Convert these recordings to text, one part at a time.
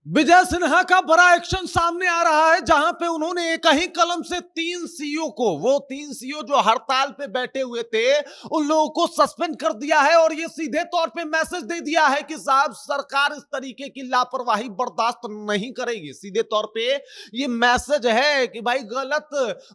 विजय सिन्हा का बड़ा एक्शन सामने आ रहा है, जहां पे उन्होंने एक ही कलम से 3 सीईओ को, वो 3 सीईओ जो हड़ताल पे बैठे हुए थे, उन लोगों को सस्पेंड कर दिया है। और ये सीधे तौर पे मैसेज दे दिया है कि साहब, सरकार इस तरीके की लापरवाही बर्दाश्त नहीं करेगी। सीधे तौर पे ये मैसेज है कि भाई, गलत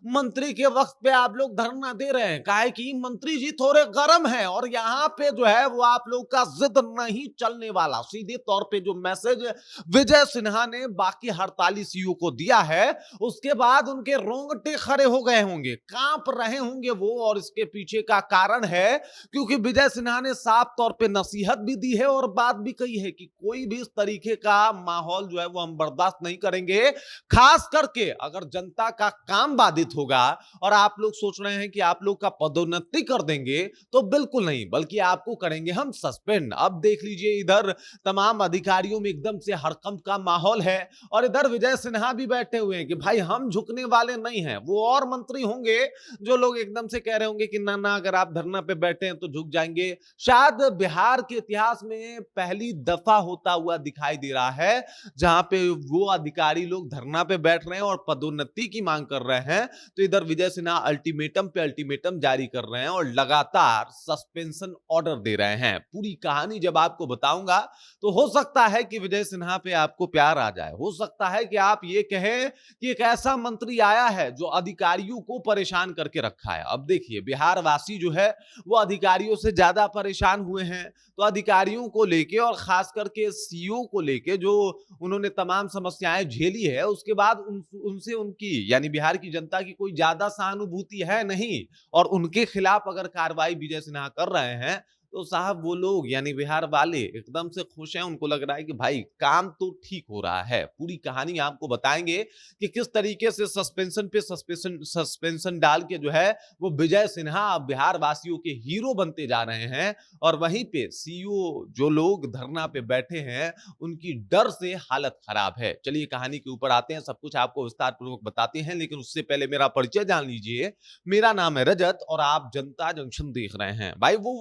मंत्री के वक्त पे आप लोग धरना दे रहे हैं। काहे कि मंत्री जी थोड़े गर्म हैं और यहां पे जो है वो आप लोग का जिद नहीं चलने वाला। सीधे तौर पे जो मैसेज विजय सिन्हा ने बाकी हड़ताली सीईओ को दिया है, उसके बाद उनके रोंगटे खड़े हो गए होंगे, कांप रहे होंगे वो। और इसके पीछे का कारण है क्योंकि विजय सिन्हा ने साफ तौर पे नसीहत भी दी है और बात भी कही है कि कोई भी इस तरीके का माहौल जो है वो हम बर्दाश्त नहीं करेंगे। खास करके अगर जनता का काम बाधित होगा और आप लोग सोच रहे हैं कि आप लोग का पदोन्नति कर देंगे, तो बिल्कुल नहीं, बल्कि आपको करेंगे हम सस्पेंड। अब देख लीजिए, इधर तमाम अधिकारियों में एकदम से हड़कंप का माहौल है और इधर विजय सिन्हा भी बैठे हुए हैं कि भाई, हम झुकने वाले नहीं हैं। वो और मंत्री होंगे जो लोग एकदम से कह रहे होंगे कि ना ना, अगर आप धरना पे बैठे हैं तो झुक जाएंगे। शायद बिहार के इतिहास में पहली दफा होता हुआ दिखाई दे रहा है जहां पे वो अधिकारी लोग धरना पे बैठ रहे हैं और पदोन्नति की मांग कर रहे हैं, तो इधर विजय सिन्हा अल्टीमेटम पे अल्टीमेटम जारी कर रहे हैं और लगातार सस्पेंशन ऑर्डर दे रहे हैं। पूरी कहानी जब आपको बताऊंगा तो हो सकता है कि विजय सिन्हा पे आपको प्यार आ जाए, हो सकता है कि आप ये कहें कि एक ऐसा मंत्री आया है जो अधिकारियों को परेशान करके रखा है। अब देखिए, बिहार वासी जो है वो अधिकारियों से ज्यादा परेशान हुए हैं, तो अधिकारियों को लेके और खास करके सीईओ को लेके जो उन्होंने तमाम समस्याएं झेली है, उसके बाद उनसे उनकी यानी बिहार की जनता की कोई ज्यादा सहानुभूति है नहीं। और उनके खिलाफ अगर कार्रवाई विजय सिन्हा कर रहे हैं, तो साहब वो लोग यानी बिहार वाले एकदम से खुश हैं। उनको लग रहा है कि भाई, काम तो ठीक हो रहा है। पूरी कहानी आपको बताएंगे कि किस तरीके से सस्पेंशन पे सस्पेंशन डाल के जो है वो विजय सिन्हा बिहार वासियों के हीरो बनते जा रहे हैं। और वहीं पे सीईओ जो लोग धरना पे बैठे हैं, उनकी डर से हालत खराब है। चलिए कहानी के ऊपर आते हैं, सब कुछ आपको विस्तार पूर्वक बताते हैं, लेकिन उससे पहले मेरा परिचय जान लीजिए। मेरा नाम है रजत और आप जनता जंक्शन देख रहे हैं। भाई, वो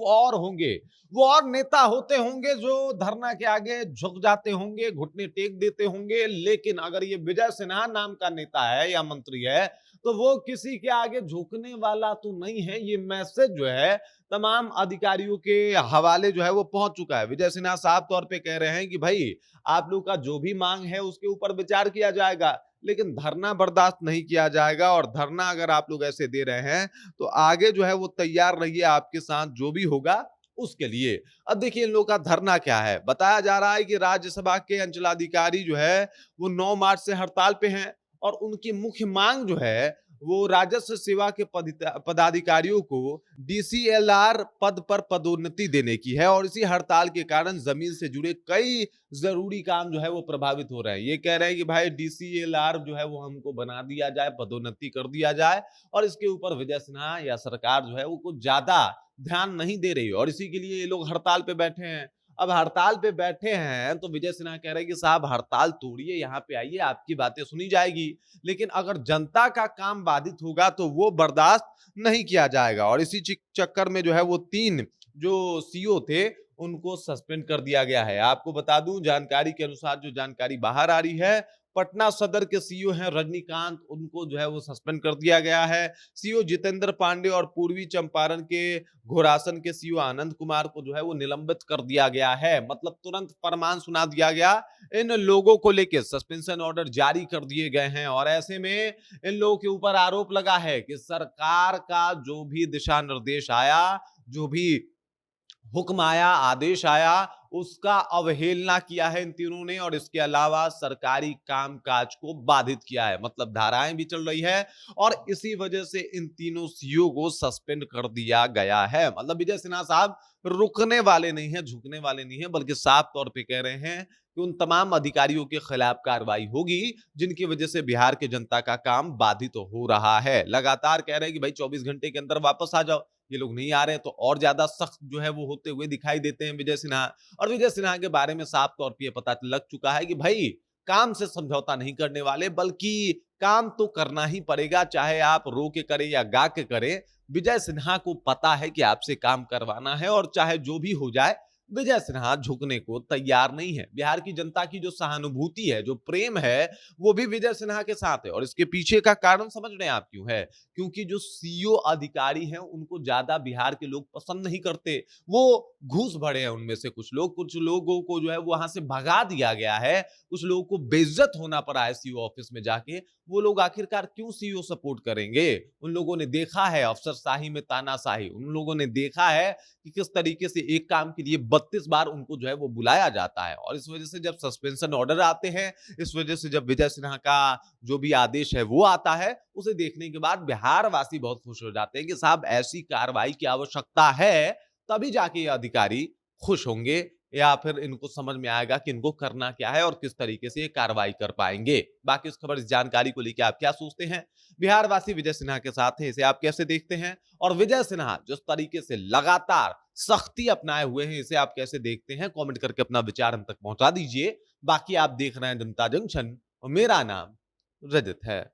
और नेता होते होंगे जो धरना के आगे झुक जाते होंगे, घुटने टेक देते होंगे, लेकिन अगर ये विजय सिन्हा नाम का नेता है या मंत्री है, तो वो किसी के आगे झुकने वाला तो नहीं है। ये मैसेज जो है तमाम अधिकारियों के हवाले जो है वो पहुंच चुका है। विजय सिन्हा साफ तौर पे कह रहे हैं कि भाई, आप लोग का जो भी मांग है उसके ऊपर विचार किया जाएगा, लेकिन धरना बर्दाश्त नहीं किया जाएगा। और धरना अगर आप लोग ऐसे दे रहे हैं तो आगे जो है वो तैयार रहिए, आपके साथ जो भी होगा उसके लिए। अब देखिए, इन लोगों का धरना क्या है। बताया जा रहा है कि राज्यसभा के अंचलाधिकारी जो है वो 9 मार्च से हड़ताल पे हैं और उनकी मुख्य मांग जो है वो राजस्व सेवा के पदाधिकारियों को डीसीएलआर पद पर पदोन्नति देने की है। और इसी हड़ताल के कारण जमीन से जुड़े कई जरूरी काम जो है वो प्रभावित हो रहे हैं। ये कह रहे हैं कि भाई, डीसीएलआर जो है वो हमको बना दिया जाए, पदोन्नति कर दिया जाए। और इसके ऊपर विजय सिन्हा या सरकार जो है वो कुछ ज्यादा ध्यान नहीं दे रही और इसी के लिए ये लोग हड़ताल पे बैठे हैं। अब हड़ताल पे बैठे हैं तो विजय सिन्हा कह रहे हैं कि साहब, हड़ताल तोड़िए, यहाँ पे आइए, आपकी बातें सुनी जाएगी, लेकिन अगर जनता का काम बाधित होगा तो वो बर्दाश्त नहीं किया जाएगा। और इसी चक्कर में जो है वो 3 जो सीईओ थे उनको सस्पेंड कर दिया गया है। आपको बता दूं, जानकारी के अनुसार जो जानकारी बाहर आ रही है, पटना सदर के सीईओ हैं रजनीकांत, उनको जो है वो सस्पेंड कर दिया गया है। सीईओ जितेंद्र पांडे और पूर्वी चंपारण के घोरासन के सीईओ आनंद कुमार को जो है वो निलंबित कर दिया गया है। मतलब तुरंत फरमान सुना दिया गया। इन लोगों को लेकर सस्पेंशन ऑर्डर जारी कर दिए गए हैं और ऐसे में इन लोगों के ऊपर आरोप लगा है कि सरकार का जो भी दिशा निर्देश आया, जो भी हुक्म आया, आदेश आया, उसका अवहेलना किया है इन तीनों ने। और इसके अलावा सरकारी कामकाज को बाधित किया है। मतलब धाराएं भी चल रही है और इसी वजह से इन तीनों सीईओ को सस्पेंड कर दिया गया है। मतलब विजय सिन्हा साहब रुकने वाले नहीं है, झुकने वाले नहीं है, बल्कि साफ तौर पे कह रहे हैं कि उन तमाम अधिकारियों के खिलाफ कार्रवाई होगी जिनकी वजह से बिहार के जनता का काम बाधित हो रहा है। लगातार कह रहे हैं कि भाई 24 घंटे के अंदर वापस आ जाओ। ये लोग नहीं आ रहे तो और ज्यादा सख्त जो है वो होते हुए दिखाई देते हैं विजय सिन्हा। और विजय सिन्हा के बारे में साफ तौर पे पता लग चुका है कि भाई, काम से समझौता नहीं करने वाले, बल्कि काम तो करना ही पड़ेगा, चाहे आप रो के करें या गा के करें। विजय सिन्हा को पता है कि आपसे काम करवाना है और चाहे जो भी हो जाए, विजय सिन्हा झुकने को तैयार नहीं है। बिहार की जनता की जो सहानुभूति है, जो प्रेम है, वो भी विजय सिन्हा के साथ है और इसके पीछे का कारण समझ रहे हैं आप क्यों है? क्योंकि जो सीईओ अधिकारी हैं उनको ज्यादा बिहार के लोग पसंद नहीं करते। वो घूस भरे हैं उनमें से कुछ लोगों को जो है वहां से भगा दिया गया है, कुछ लोगों को बेइज्जत होना पड़ा है सीईओ ऑफिस में जाके। वो लोग आखिरकार क्यों सीईओ सपोर्ट करेंगे? उन लोगों ने देखा है अफसरशाही में तानाशाही, उन लोगों ने देखा है कि किस तरीके से एक काम के लिए 32 बार उनको जो है वो बुलाया जाता है और इस वजह से जब सस्पेंशन ऑर्डर आते हैं, इस वजह से जब विजय सिन्हा का जो भी आदेश है वो आता है, उसे देखने के बाद बिहार वासी बहुत खुश हो जाते हैं कि साहब ऐसी कार्रवाई की आवश्यकता है, तभी जाके ये अधिकारी खुश होंगे या फिर इनको समझ में आएगा कि इनको करना क्या है और किस तरीके से ये कार्रवाई कर पाएंगे। बाकी इस खबर, इस जानकारी को लेकर आप क्या सोचते हैं? बिहार वासी विजय सिन्हा के साथ है, इसे आप कैसे देखते हैं? और विजय सिन्हा जिस तरीके से लगातार सख्ती अपनाए हुए हैं, इसे आप कैसे देखते हैं? कमेंट करके अपना विचार हम तक पहुंचा दीजिए। बाकी आप देख रहे हैं जनता जंक्शन और मेरा नाम रजत है।